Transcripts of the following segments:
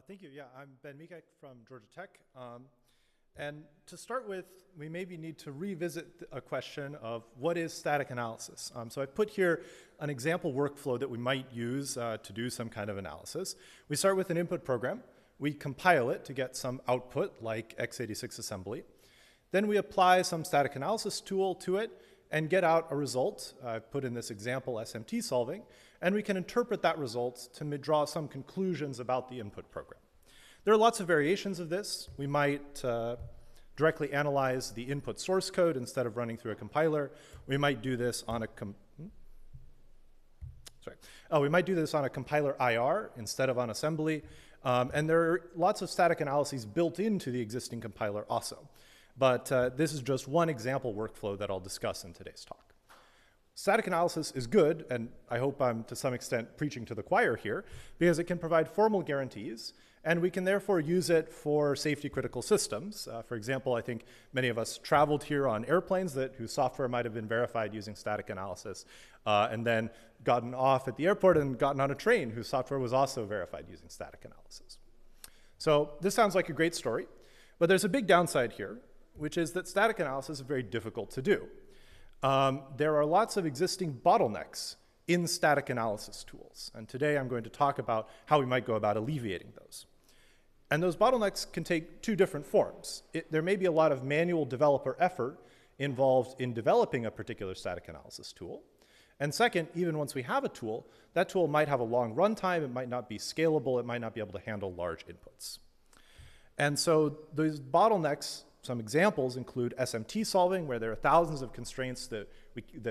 Thank you. Yeah, I'm Ben Mikek from Georgia Tech. And to start with, we maybe need to revisit a question of what is static analysis. So I put here an example workflow that we might use to do some kind of analysis. We start with an input program. We compile it to get some output like x86 assembly. Then we apply some static analysis tool to it and get out a result. I've put in this example SMT solving, and we can interpret that result to draw some conclusions about the input program. There are lots of variations of this. We might directly analyze the input source code instead of running through a compiler. We might do this on a we might do this on a compiler IR instead of on assembly. And there are lots of static analyses built into the existing compiler also. But this is just one example workflow that I'll discuss in today's talk. Static analysis is good, and I hope I'm to some extent preaching to the choir here, because it can provide formal guarantees, and we can therefore use it for safety critical systems. For example, I think many of us traveled here on airplanes whose software might have been verified using static analysis, and then gotten off at the airport and gotten on a train whose software was also verified using static analysis. So this sounds like a great story, but there's a big downside here, which is that static analysis is very difficult to do. There are lots of existing bottlenecks in static analysis tools, and today I'm going to talk about how we might go about alleviating those. And those bottlenecks can take two different forms. There may be a lot of manual developer effort involved in developing a particular static analysis tool. And second, even once we have a tool, that tool might have a long runtime, it might not be scalable, it might not be able to handle large inputs. And so those bottlenecks, some examples include SMT solving, where there are thousands of constraints that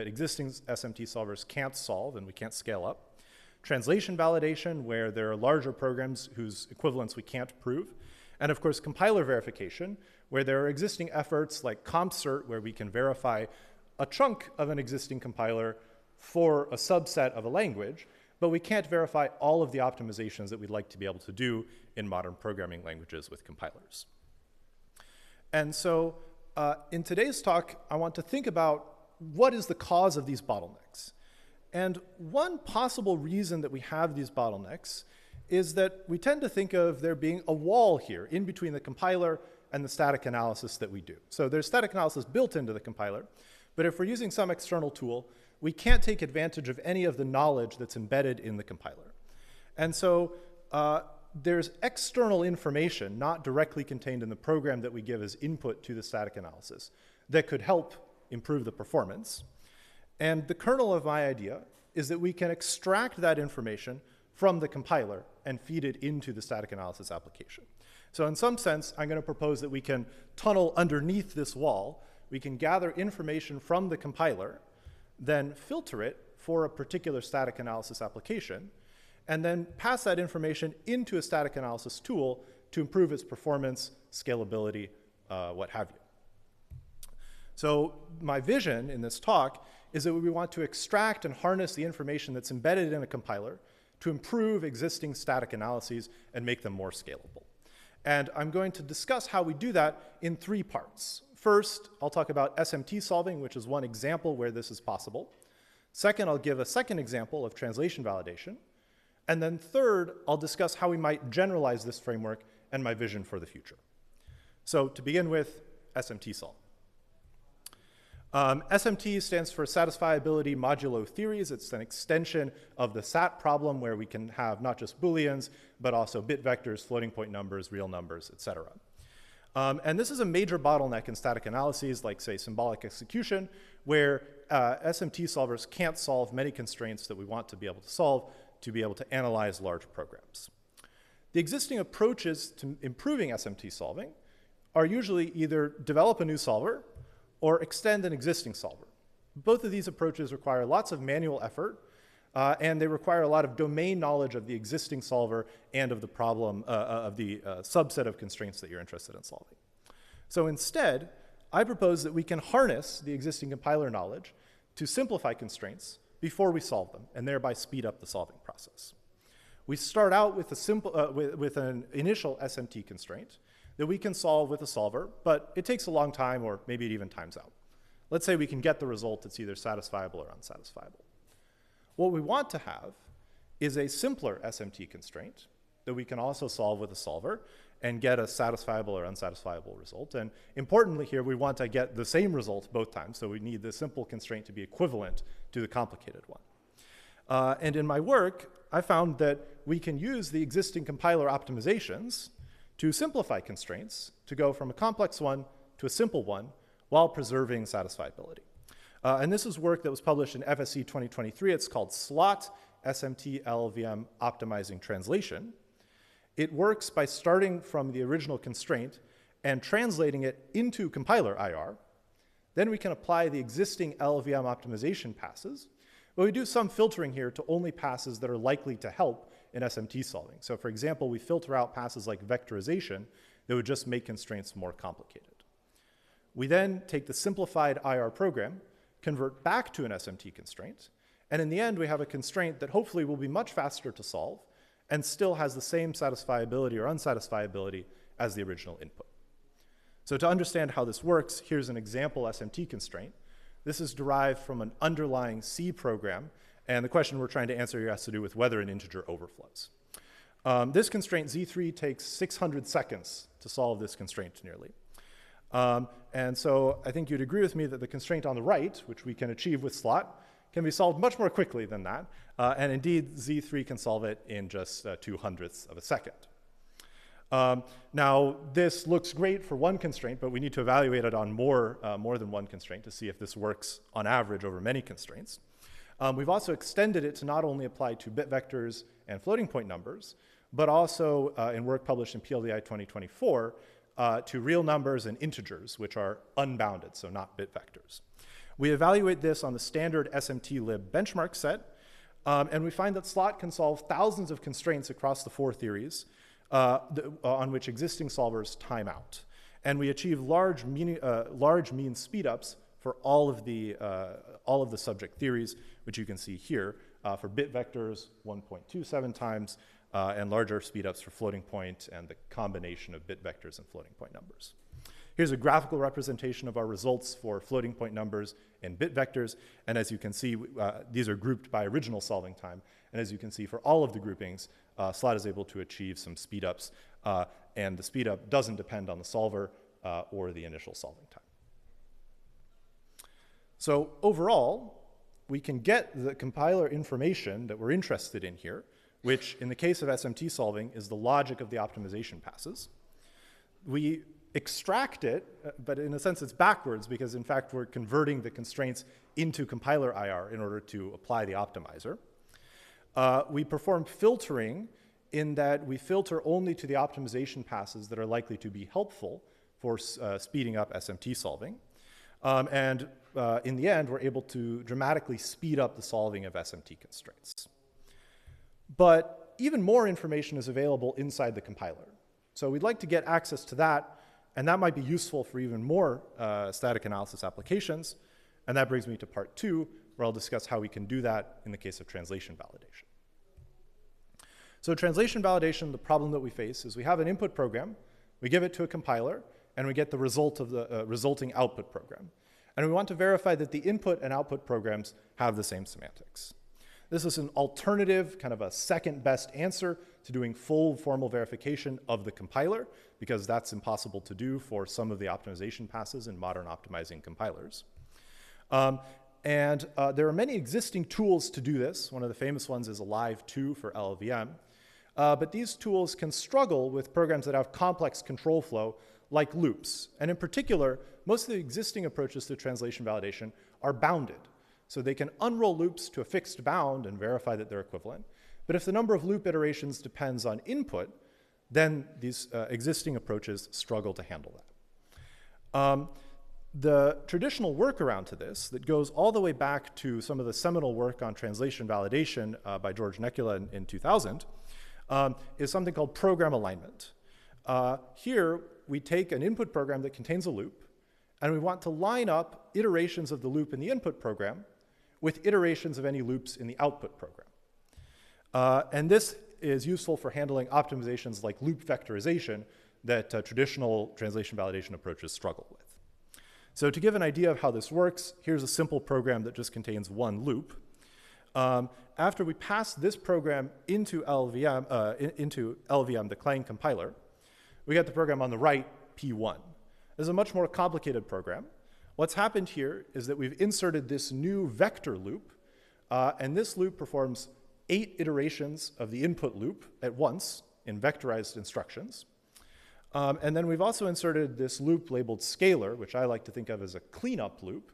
existing SMT solvers can't solve and we can't scale up. Translation validation, where there are larger programs whose equivalence we can't prove. And of course, compiler verification, where there are existing efforts like CompCert, where we can verify a chunk of an existing compiler for a subset of a language, but we can't verify all of the optimizations that we'd like to be able to do in modern programming languages with compilers. And so in today's talk, I want to think about what is the cause of these bottlenecks. And one possible reason that we have these bottlenecks is that we tend to think of there being a wall here in between the compiler and the static analysis that we do. So there's static analysis built into the compiler, but if we're using some external tool, we can't take advantage of any of the knowledge that's embedded in the compiler. And so there's external information not directly contained in the program that we give as input to the static analysis that could help improve the performance. And the kernel of my idea is that we can extract that information from the compiler and feed it into the static analysis application. So in some sense, I'm going to propose that we can tunnel underneath this wall. We can gather information from the compiler, then filter it for a particular static analysis application, and then pass that information into a static analysis tool to improve its performance, scalability, what have you. So my vision in this talk is that we want to extract and harness the information that's embedded in a compiler to improve existing static analyses and make them more scalable. And I'm going to discuss how we do that in three parts. First, I'll talk about SMT solving, which is one example where this is possible. Second, I'll give a second example of translation validation. And then third, I'll discuss how we might generalize this framework and my vision for the future. So to begin with, SMT solving. SMT stands for satisfiability modulo theories. It's an extension of the SAT problem where we can have not just Booleans, but also bit vectors, floating point numbers, real numbers, et cetera. And this is a major bottleneck in static analyses like, say, symbolic execution, where SMT solvers can't solve many constraints that we want to be able to solve to be able to analyze large programs. The existing approaches to improving SMT solving are usually either develop a new solver or extend an existing solver. Both of these approaches require lots of manual effort, and they require a lot of domain knowledge of the existing solver and of the problem, of the subset of constraints that you're interested in solving. So instead, I propose that we can harness the existing compiler knowledge to simplify constraints before we solve them, and thereby speed up the solving process. We start out with, with an initial SMT constraint that we can solve with a solver, but it takes a long time, or maybe it even times out. Let's say we can get the result that's either satisfiable or unsatisfiable. What we want to have is a simpler SMT constraint that we can also solve with a solver and get a satisfiable or unsatisfiable result. And importantly here, we want to get the same result both times, so we need the simple constraint to be equivalent to the complicated one. And in my work, I found that we can use the existing compiler optimizations to simplify constraints to go from a complex one to a simple one while preserving satisfiability. And this is work that was published in FSC 2023. It's called SLOT, SMT LLVM Optimizing Translation. It works by starting from the original constraint and translating it into compiler IR. Then we can apply the existing LLVM optimization passes, but we do some filtering here to only passes that are likely to help in SMT solving. So for example, we filter out passes like vectorization that would just make constraints more complicated. We then take the simplified IR program, convert back to an SMT constraint, and in the end, we have a constraint that hopefully will be much faster to solve and still has the same satisfiability or unsatisfiability as the original input. So to understand how this works, here's an example SMT constraint. This is derived from an underlying C program, and the question we're trying to answer here has to do with whether an integer overflows. This constraint, Z3, takes 600 seconds to solve this constraint nearly. And so I think you'd agree with me that the constraint on the right, which we can achieve with slot, can be solved much more quickly than that. And indeed, Z3 can solve it in just 0.02 of a second. Now, this looks great for one constraint, but we need to evaluate it on more than one constraint to see if this works on average over many constraints. We've also extended it to not only apply to bit vectors and floating point numbers, but also in work published in PLDI 2024 to real numbers and integers, which are unbounded, so not bit vectors. We evaluate this on the standard SMT-lib benchmark set, and we find that slot can solve thousands of constraints across the 4 theories on which existing solvers time out. And we achieve large mean speedups for all of the subject theories, which you can see here. For bit vectors, 1.27 times, and larger speedups for floating point and the combination of bit vectors and floating point numbers. Here's a graphical representation of our results for floating point numbers and bit vectors. And as you can see, these are grouped by original solving time. And as you can see, for all of the groupings, slot is able to achieve some speedups. And the speedup doesn't depend on the solver or the initial solving time. So overall, we can get the compiler information that we're interested in here, which in the case of SMT solving is the logic of the optimization passes. We extract it, but in a sense it's backwards because in fact we're converting the constraints into compiler IR in order to apply the optimizer. We perform filtering in that we filter only to the optimization passes that are likely to be helpful for speeding up SMT solving. And in the end, we're able to dramatically speed up the solving of SMT constraints. But even more information is available inside the compiler. So we'd like to get access to that, and that might be useful for even more static analysis applications. And that brings me to part 2, where I'll discuss how we can do that in the case of translation validation. So translation validation, the problem that we face is we have an input program, we give it to a compiler, and we get the result of the resulting output program. And we want to verify that the input and output programs have the same semantics. This is an alternative, kind of a second best answer to doing full formal verification of the compiler, because that's impossible to do for some of the optimization passes in modern optimizing compilers. There are many existing tools to do this. One of the famous ones is Alive2 for LLVM. But these tools can struggle with programs that have complex control flow, like loops. And in particular, most of the existing approaches to translation validation are bounded. So they can unroll loops to a fixed bound and verify that they're equivalent. But if the number of loop iterations depends on input, then these existing approaches struggle to handle that. The traditional workaround to this that goes all the way back to some of the seminal work on translation validation by George Nekula in 2000 is something called program alignment. Here, we take an input program that contains a loop, and we want to line up iterations of the loop in the input program with iterations of any loops in the output program. And this is useful for handling optimizations like loop vectorization that traditional translation validation approaches struggle with. So to give an idea of how this works, here's a simple program that just contains one loop. After we pass this program into LLVM, the Clang compiler, we get the program on the right, P1. This is a much more complicated program. What's happened here is that we've inserted this new vector loop, and this loop performs 8 iterations of the input loop at once in vectorized instructions. And then we've also inserted this loop labeled scalar, which I like to think of as a cleanup loop,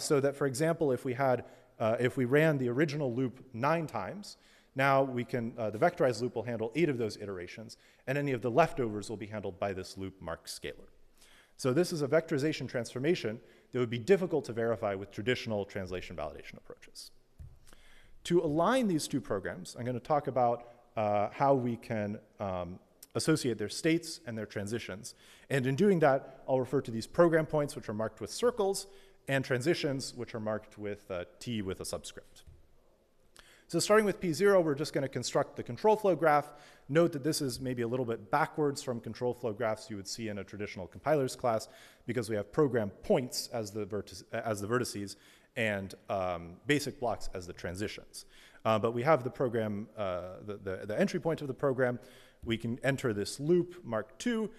so that, for example, if we ran the original loop 9 times, now we can, the vectorized loop will handle 8 of those iterations, and any of the leftovers will be handled by this loop marked scalar. So this is a vectorization transformation that would be difficult to verify with traditional translation validation approaches. To align these two programs, I'm going to talk about how we can associate their states and their transitions. And in doing that, I'll refer to these program points, which are marked with circles, and transitions, which are marked with T with a subscript. So starting with P0, we're just going to construct the control flow graph. Note that this is maybe a little bit backwards from control flow graphs you would see in a traditional compilers class, because we have program points as the vertices and basic blocks as the transitions. But we have the program, the entry point of the program. We can enter this loop marked 2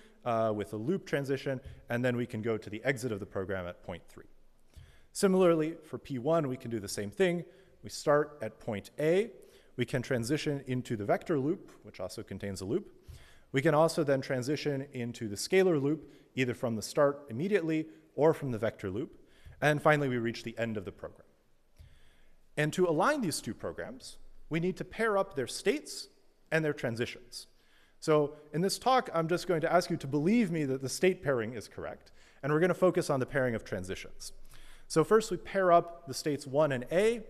with a loop transition, and then we can go to the exit of the program at point 3. Similarly, for P1, we can do the same thing. We start at point A. We can transition into the vector loop, which also contains a loop. We can also then transition into the scalar loop, either from the start immediately or from the vector loop. And finally, we reach the end of the program. And to align these two programs, we need to pair up their states and their transitions. So in this talk, I'm just going to ask you to believe me that the state pairing is correct, and we're going to focus on the pairing of transitions. So first, we pair up the states 1 and A.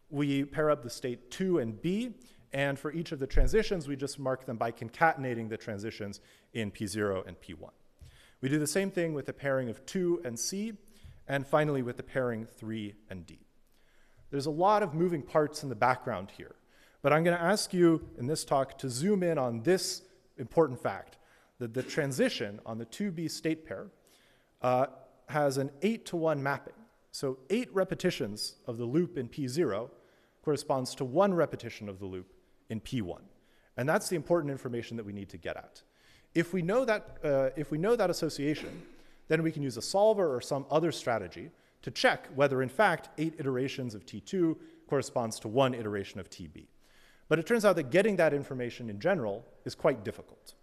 We pair up the state 2 and B, and for each of the transitions, we just mark them by concatenating the transitions in P0 and P1. We do the same thing with the pairing of 2 and C, and finally with the pairing 3 and D. There's a lot of moving parts in the background here, but I'm going to ask you in this talk to zoom in on this important fact, that the transition on the 2B state pair has an 8-to-1 mapping. So 8 repetitions of the loop in P0 corresponds to 1 repetition of the loop in P1. And that's the important information that we need to get at. If we know that association, then we can use a solver or some other strategy to check whether, in fact, 8 iterations of T2 corresponds to 1 iteration of TB. But it turns out that getting that information in general is quite difficult.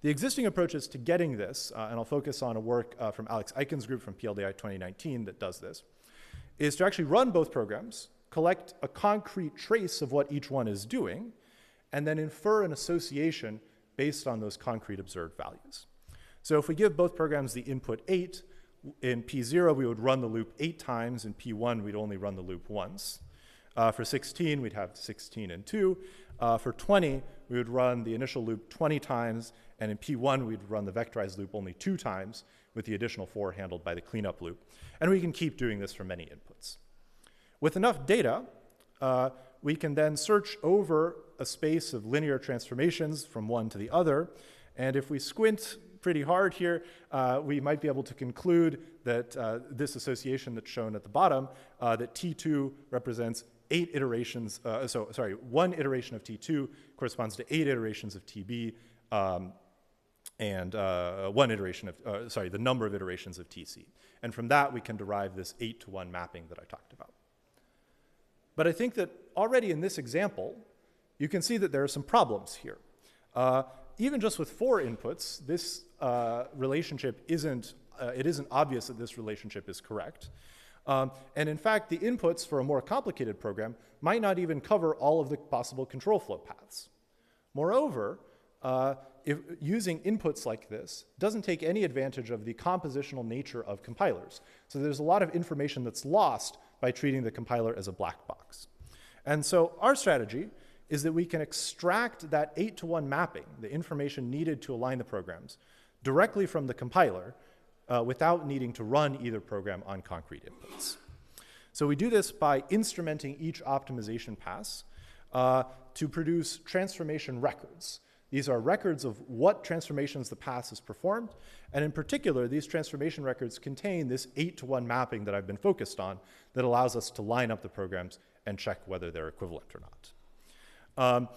The existing approaches to getting this, and I'll focus on a work from Alex Eichen's group from PLDI 2019 that does this, is to actually run both programs, collect a concrete trace of what each one is doing, and then infer an association based on those concrete observed values. So if we give both programs the input 8, in P0 we would run the loop 8 times, in P1 we'd only run the loop once. For 16, we'd have 16 and 2. For 20, we would run the initial loop 20 times, and in P1, we'd run the vectorized loop only 2 times, with the additional 4 handled by the cleanup loop. And we can keep doing this for many inputs. With enough data, we can then search over a space of linear transformations from one to the other. And if we squint pretty hard here, we might be able to conclude that this association that's shown at the bottom, that T2 represents 1 iteration of T2 corresponds to 8 iterations of TB, and the number of iterations of TC. And from that, we can derive this 8-to-1 mapping that I talked about. But I think that already in this example, you can see that there are some problems here. Even just with 4 inputs, this relationship isn't obvious that this relationship is correct. And in fact, the inputs for a more complicated program might not even cover all of the possible control flow paths. Moreover, if using inputs like this doesn't take any advantage of the compositional nature of compilers. So there's a lot of information that's lost by treating the compiler as a black box. And so our strategy is that we can extract that 8-to-1 mapping, the information needed to align the programs, directly from the compiler without needing to run either program on concrete inputs. So we do this by instrumenting each optimization pass to produce transformation records. These are records of what transformations the pass has performed, and in particular, these transformation records contain this 8-to-1 mapping that I've been focused on that allows us to line up the programs and check whether they're equivalent or not.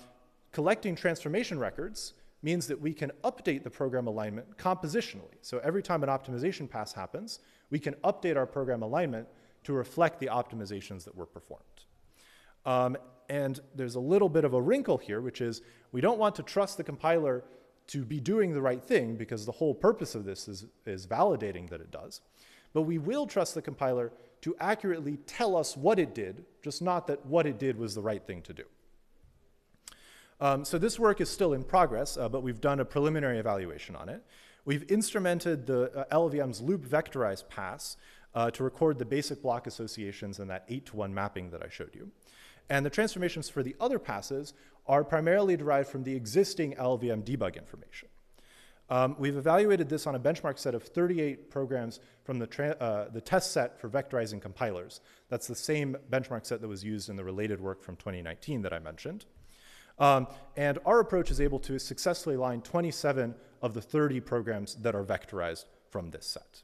Collecting transformation records means that we can update the program alignment compositionally. So every time an optimization pass happens, we can update our program alignment to reflect the optimizations that were performed. And there's a little bit of a wrinkle here, which is we don't want to trust the compiler to be doing the right thing, because the whole purpose of this is validating that it does. But we will trust the compiler to accurately tell us what it did, just not that what it did was the right thing to do. So this work is still in progress, but we've done a preliminary evaluation on it. We've instrumented the LLVM's loop vectorized pass to record the basic block associations in that 8-to-1 mapping that I showed you. And the transformations for the other passes are primarily derived from the existing LLVM debug information. We've evaluated this on a benchmark set of 38 programs from the test set for vectorizing compilers. That's the same benchmark set that was used in the related work from 2019 that I mentioned. And our approach is able to successfully align 27 of the 30 programs that are vectorized from this set.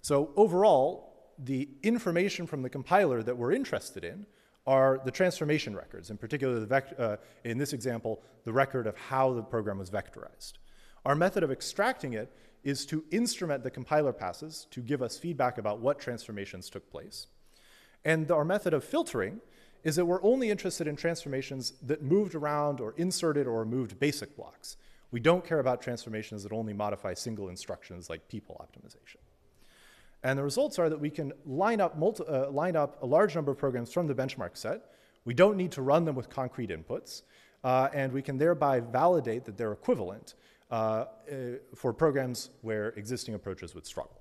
So overall, the information from the compiler that we're interested in are the transformation records, in particular, in this example, the record of how the program was vectorized. Our method of extracting it is to instrument the compiler passes to give us feedback about what transformations took place. And our method of filtering is that we're only interested in transformations that moved around or inserted or removed basic blocks. We don't care about transformations that only modify single instructions like people optimization. And the results are that we can line up a large number of programs from the benchmark set. We don't need to run them with concrete inputs, and we can thereby validate that they're equivalent for programs where existing approaches would struggle.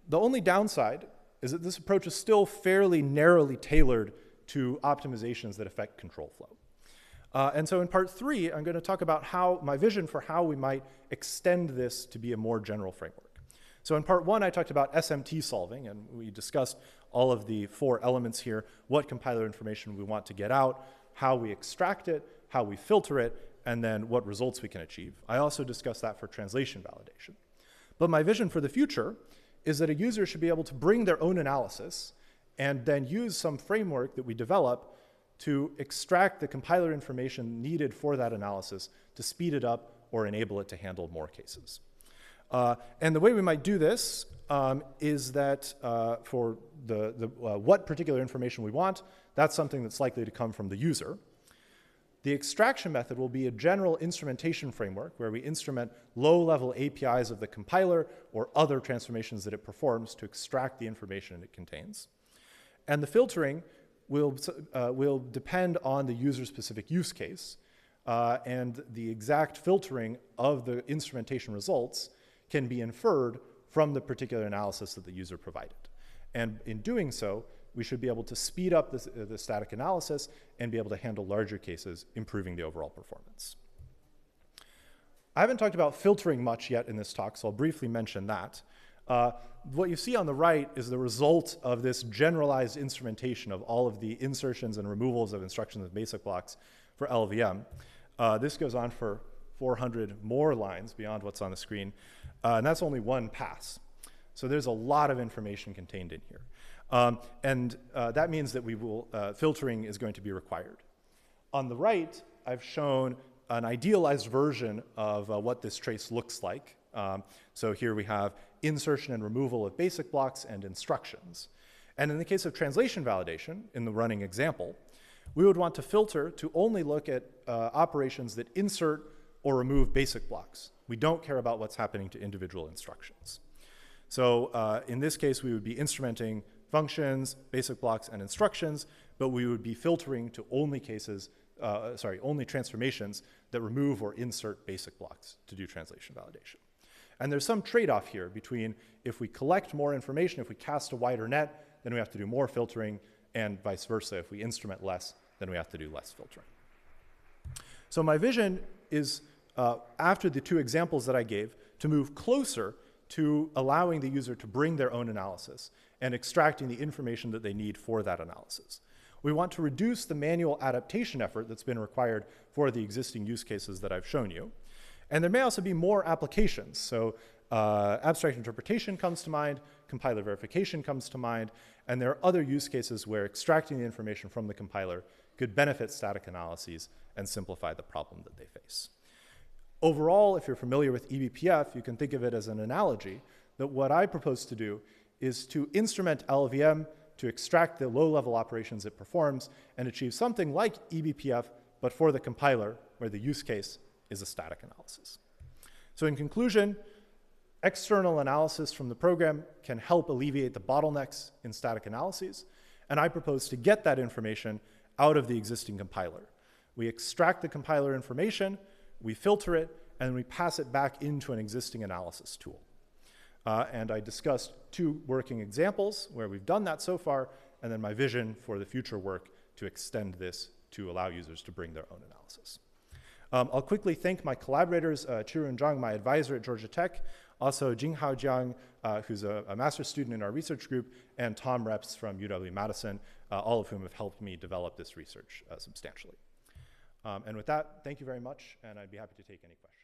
The only downside is that this approach is still fairly narrowly tailored to optimizations that affect control flow. And so in part 3, I'm going to talk about my vision for how we might extend this to be a more general framework. So in part 1, I talked about SMT solving, and we discussed all of the 4 elements here, what compiler information we want to get out, how we extract it, how we filter it, and then what results we can achieve. I also discussed that for translation validation. But my vision for the future is that a user should be able to bring their own analysis and then use some framework that we develop to extract the compiler information needed for that analysis to speed it up or enable it to handle more cases. And the way we might do this is that for what particular information we want, that's something that's likely to come from the user. The extraction method will be a general instrumentation framework where we instrument low-level APIs of the compiler or other transformations that it performs to extract the information it contains. And the filtering will depend on the user-specific use case, and the exact filtering of the instrumentation results can be inferred from the particular analysis that the user provided. And in doing so, we should be able to speed up the static analysis and be able to handle larger cases, improving the overall performance. I haven't talked about filtering much yet in this talk, so I'll briefly mention that. What you see on the right is the result of this generalized instrumentation of all of the insertions and removals of instructions and basic blocks for LLVM. This goes on for 400 more lines beyond what's on the screen, and that's only one pass. So there's a lot of information contained in here. That means that filtering is going to be required. On the right, I've shown an idealized version of what this trace looks like. So here we have insertion and removal of basic blocks and instructions. And in the case of translation validation, in the running example, we would want to filter to only look at operations that insert or remove basic blocks. We don't care about what's happening to individual instructions. So in this case, we would be instrumenting functions, basic blocks, and instructions, but we would be filtering to only only transformations that remove or insert basic blocks to do translation validation. And there's some trade-off here between if we collect more information, if we cast a wider net, then we have to do more filtering, and vice versa. If we instrument less, then we have to do less filtering. So my vision is, after the 2 examples that I gave, to move closer to allowing the user to bring their own analysis and extracting the information that they need for that analysis. We want to reduce the manual adaptation effort that's been required for the existing use cases that I've shown you. And there may also be more applications. So abstract interpretation comes to mind, compiler verification comes to mind, and there are other use cases where extracting the information from the compiler could benefit static analyses and simplify the problem that they face. Overall, if you're familiar with eBPF, you can think of it as an analogy that what I propose to do is to instrument LLVM to extract the low-level operations it performs and achieve something like eBPF, but for the compiler, where the use case is a static analysis. So in conclusion, external analysis from the program can help alleviate the bottlenecks in static analyses, and I propose to get that information out of the existing compiler. We extract the compiler information, we filter it, and we pass it back into an existing analysis tool. And I discussed 2 working examples where we've done that so far, and then my vision for the future work to extend this to allow users to bring their own analysis. I'll quickly thank my collaborators, Chirun Zhang, my advisor at Georgia Tech, also Jinghao Jiang, who's a master's student in our research group, and Tom Reps from UW-Madison, all of whom have helped me develop this research substantially. And with that, thank you very much, and I'd be happy to take any questions.